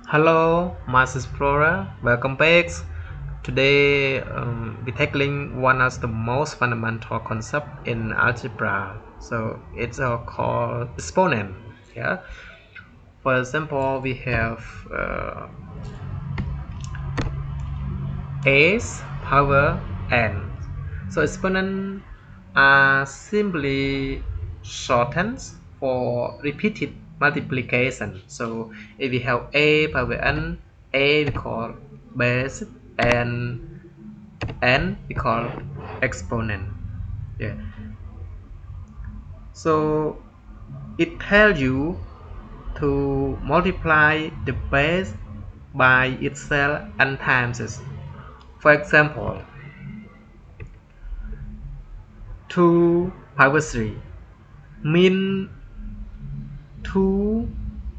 Hello, Mass Explorer. Welcome back. Today, we're tackling one of the most fundamental concepts in algebra. So it's called exponent. Yeah. For example, we have a's power n. So exponents are simply shortens for repeated multiplication. So if we have a power n, a we call base and n we call exponent. Yeah. So it tells you to multiply the base by itself n times. For example, 2 power 3 mean 2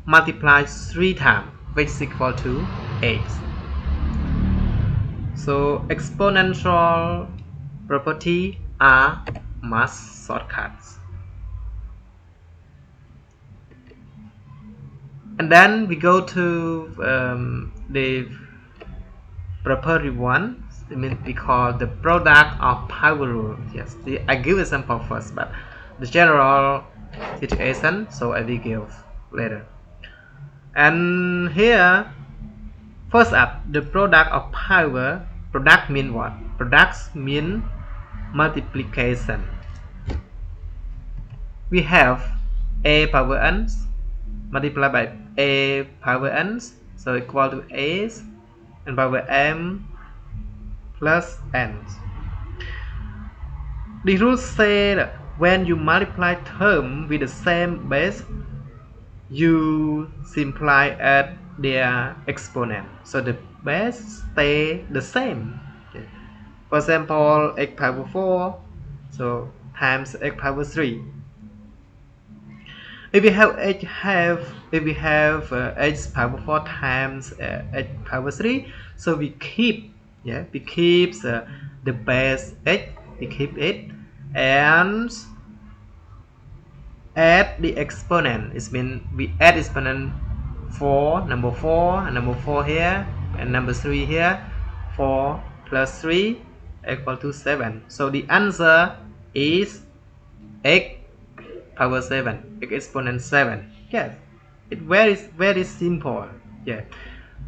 multiplied 3 times, which is equal to 8. So exponential property are math shortcuts. And then we go to the property one. I mean, we call the product of power rule. Yes, I give example first, but the general situation, so I will give later. And here, first up, the product of power. Product mean what? Products mean multiplication. We have a power n multiplied by a power n, so equal to a and power m plus n. The rules say that when you multiply terms with the same base, you simply add their exponent, so the base stay the same. Okay. For example, x power 4 so times x power 3. If we have x power 4 times x power 3, so we keep the base x, we keep it and add the exponent. It means we add exponent for number 4 and number 4 here and number 3 here. 4 plus 3 equal to 7. So the answer is x power 7, x exponent 7. Yes, it's very simple. Yeah.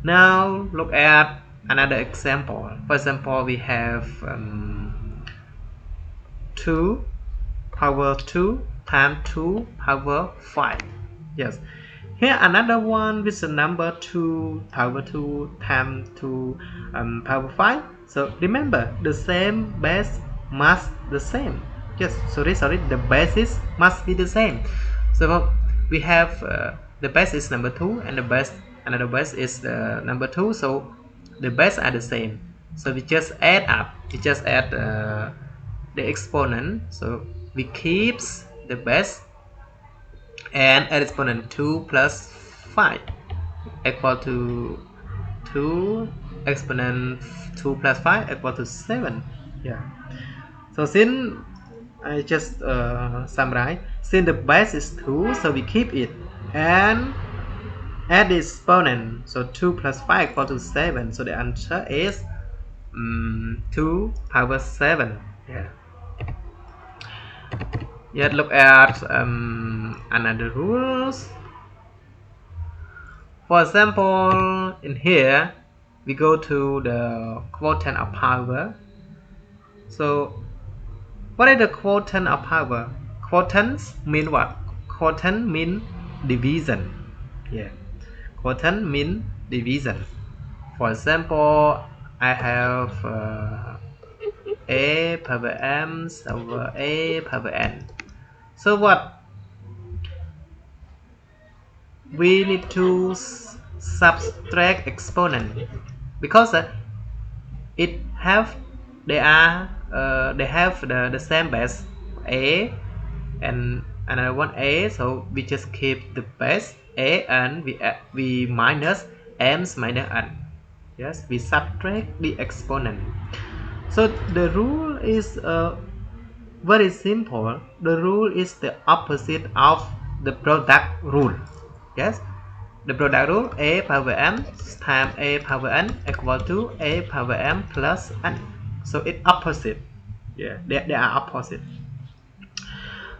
Now look at another example. For example, we have 2 power 2 times 2 power 5. Yes. Here another one with the number 2 power 2 times 2 power 5. So remember, the same base must the same. Yes, sorry, the basis must be the same. So we have the base is number 2 and the base another base is number 2. So the base are the same. So we just add up. We just add the exponent. So we keeps the base and add exponent 2 plus 5 equal to 2 exponent 2 plus 5 equal to 7. Yeah. So since I just summarize, since the base is 2, so we keep it and add the exponent. So 2 plus 5 equal to 7. So the answer is 2 power 7. Yeah. Yet look at another rules. For example, in here we go to the quotient of power. So what is the quotient of power? Quotients mean what? Quotient mean division. Yeah. Quotient mean division. For example, I have a power m over a power n. So what? We need to subtract exponent because it have they have the same base a and another one a, so we just keep the base a and we minus m's minus n. Yes, we subtract the exponent. So the rule is very simple. The rule is the opposite of the product rule. Yes, the product rule, a power m times a power n equal to a power m plus n. So it's opposite. Yeah, they are opposite.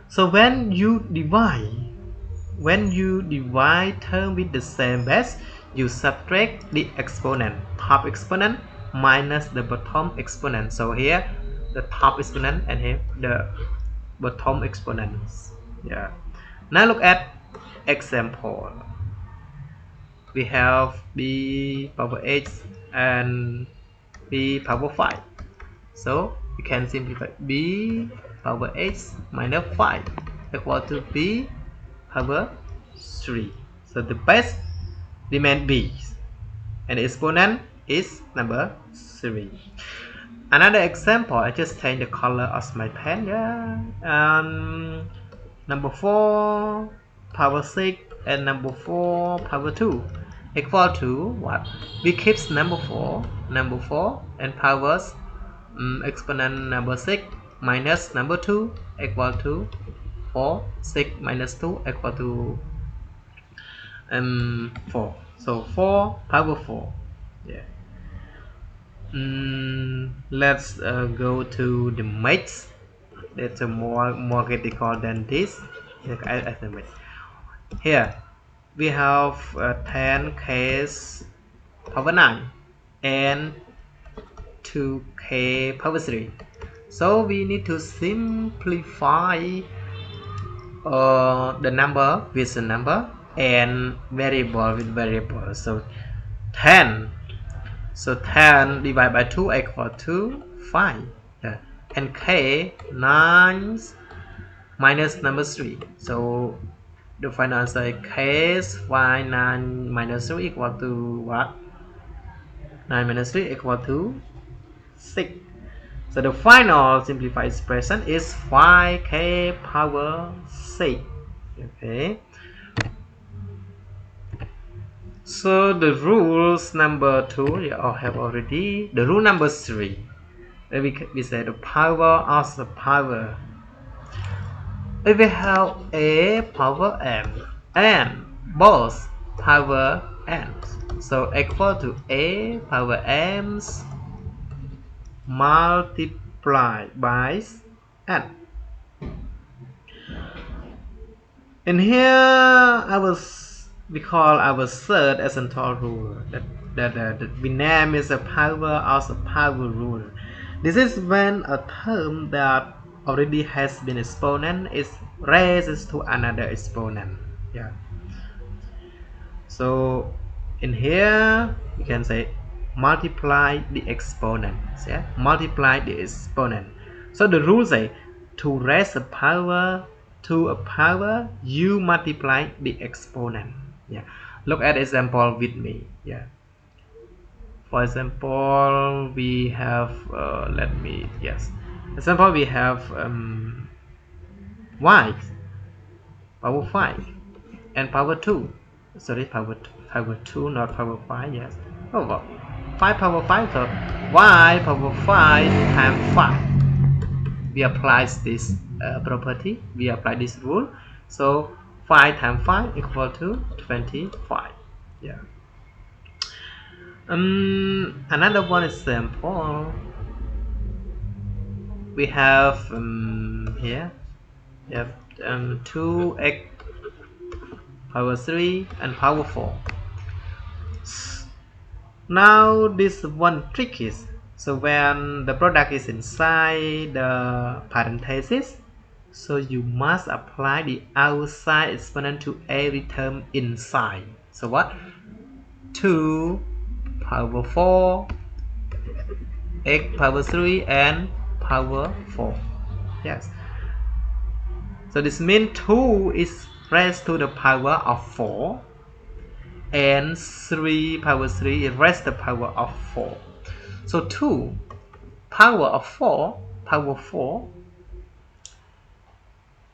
So when you divide term with the same base, you subtract the exponent, top exponent minus the bottom exponent. So here the top exponent and here the bottom exponents. Yeah. Now look at example. We have b power x and b power 5. So you can simplify b power x minus 5 equal to b power 3. So the base remain b and the exponent is number 3. Another example, I just change the color of my pen. Yeah. Number 4 power 6 and number 4 power 2 equal to what? We keep number 4 and powers exponent number 6 minus number 2 equal to 4. 6 minus 2 equal to 4. So 4 power 4. Yeah. Let's go to the maths. It's a more critical than this. I think here we have 10k power 9 and 2k power 3. So we need to simplify the number with the number and variable with variable. So 10. So 10 divided by 2 equal to 5. Yeah. And k 9 minus number 3. So the final answer k is 9 minus 3 equal to what? 9 minus 3 equal to 6. So the final simplified expression is 5k power 6. Okay. So the rules number 2 you all have already. The rule number 3. We say the power of the power. If we have a power m and both power n, so equal to a power m's multiplied by n. And here we call our third essential rule that we name is the power of the power rule. This is when a term that already has been exponent is raised to another exponent. Yeah. So in here you can say multiply the exponents. Yeah, multiply the exponent. So the rule say to raise a power to a power, you multiply the exponent. Yeah. Look at example with me. Yeah. For example, we have example we have y power 5 and power 2. Sorry, power 2, not power 5. Yes. Oh well, 5 power 5. So y power 5 times 5. We apply this property. We apply this rule. So 5 times 5 equal to 25. Yeah. Another one example. We have here. We have 2x power 3 and power 4. Now this one trick is, so when the product is inside the parenthesis, so you must apply the outside exponent to every term inside. So what? 2 power 4 x power 3 and power 4. Yes. So this means 2 is raised to the power of 4 and 3 power 3 is raised to the power of 4. So 2 power of 4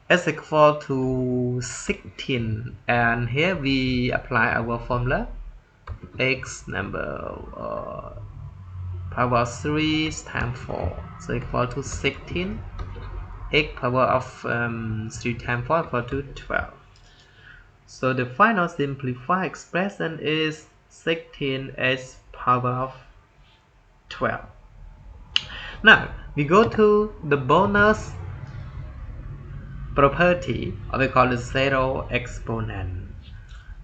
is equal to 16, and here we apply our formula x number power 3 times 4, so equal to 16. X power of 3 times 4 equal to 12. So the final simplified expression is 16x power of 12. Now we go to the bonus property, or we call it zero exponent.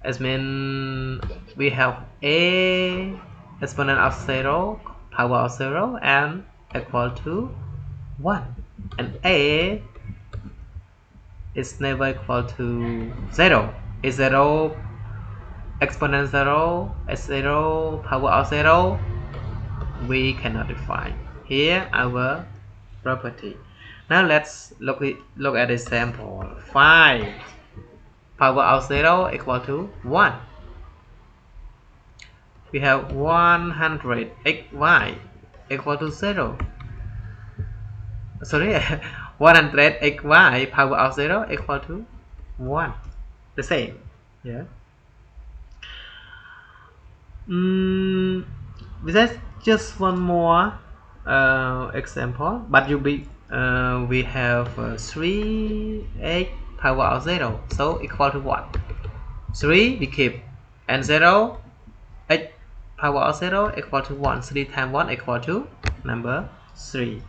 It means we have a exponent of 0, power of 0, and equal to 1. And a is never equal to 0. Is 0 exponent 0, is 0 power of 0? We cannot define. Here our property. Now let's look at the example. 5 power of 0 equal to 1. We have 100xy equal to 0. Sorry, 100xy power of 0 equal to 1. The same. Yeah. There's just one more example, but we have 3x power of 0, so equal to what? 3 we keep, and 0 x power of 0 equal to 1. 3 times 1 equal to number 3.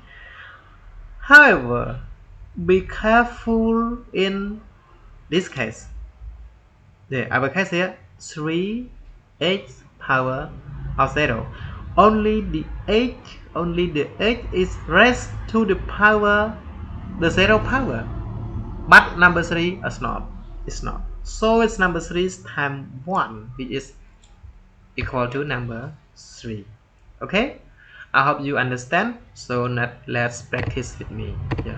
However, be careful in this case. Our case here, 3x power of 0. Only the h is raised to the power, the 0 power. But number 3 is not. It's not. So it's number 3 times 1, which is equal to number 3. Okay? I hope you understand. So let's practice with me. Yeah.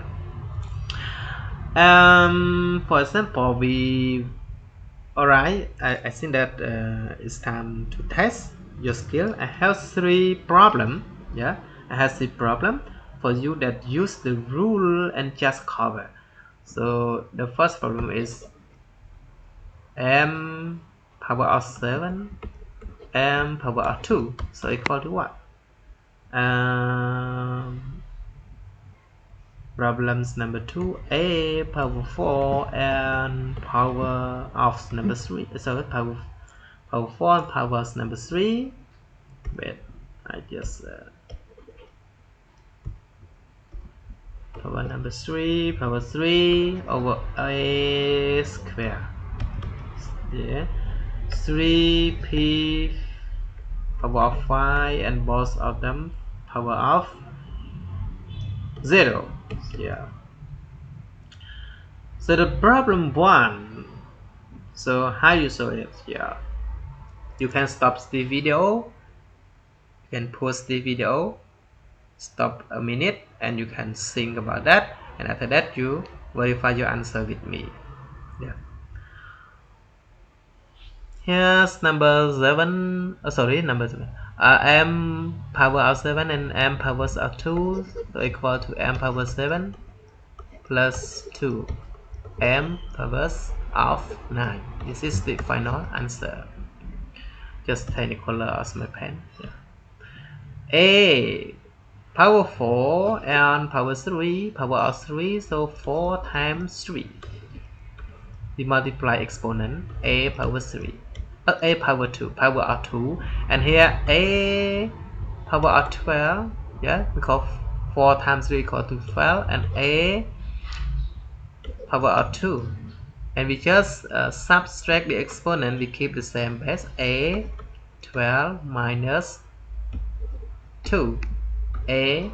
For example, alright, I think that it's time to test your skill. I have 3 problems. Yeah, I have 3 problems for you that use the rule and just cover. So the first problem is m power of 7, m power of 2, so equal to what? Problems number 2, a power 4 and power of number 3. So power 4 and power of number 3. Wait, I just power number 3, power 3 over a square. Yeah, 3p power of 5 and both of them power of 0. Yeah. So the problem 1. So how you solve it? Yeah. You can stop the video. You can pause the video. Stop a minute and you can think about that. And after that you verify your answer with me. Yeah. Here's number 7. Sorry, number 7. M power of 7 and m power of 2 so equal to m power 7 plus 2 m power of 9. This is the final answer. Just take the color of my pen. Yeah. A power 4 and power 3, power of 3, so 4 times 3. We multiply exponent a power 3, a power 2, power of 2, and here a power of 12. Yeah, because 4 times 3 equal to 12, and a power of 2. And we just subtract the exponent, we keep the same base, a 12 minus 2, a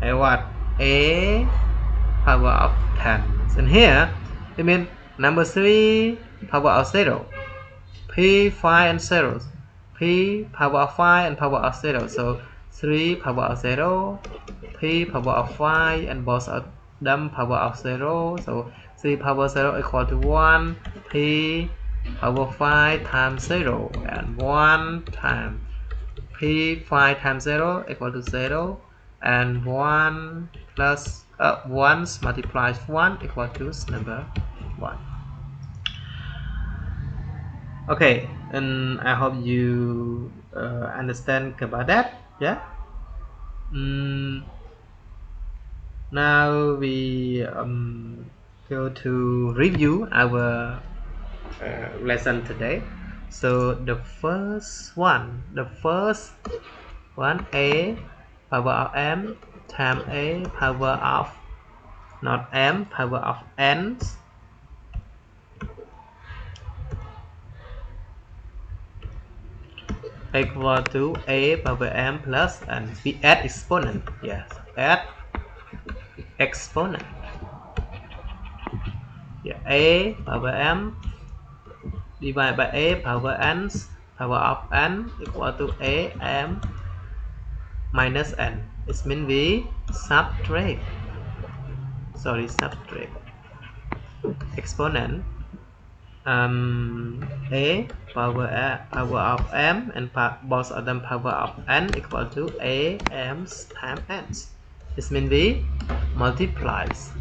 what? A power of 10. And here it means number 3 power of 0, p 5 and 0, p power of 5 and power of 0, so 3 power of 0, p power of 5 and both of them power of 0, so 3 power 0 equal to 1, p power 5 times 0 and 1 times p 5 times 0 equal to 0, and 1 plus 1 multiplies 1 equal to number 1. Okay, and I hope you understand about that. Yeah. Now we go to review our lesson today. So the first one, a power of m times a power of not m power of n equal to a power m plus and we add exponent. Yes, add exponent. Yeah, a power m divided by a power n power of n equal to a m minus n. It means we subtract exponent a power of m and both of them power of n equal to a m times n. This means we multiplies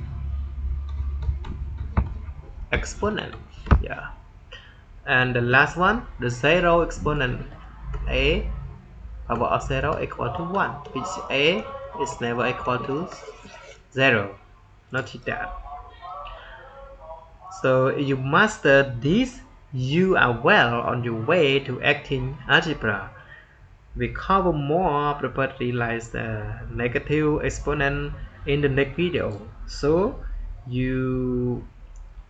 exponent. Yeah. And the last one, the zero exponent a power of 0 equal to 1, which a is never equal to 0. Note that. So if you master this, you are well on your way to acting algebra. We cover more property like the negative exponent in the next video. So you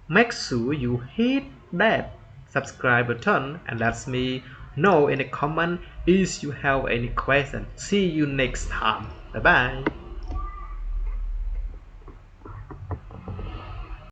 make sure you hit that subscribe button and let me know in the comment if you have any question. See you next time. Bye bye.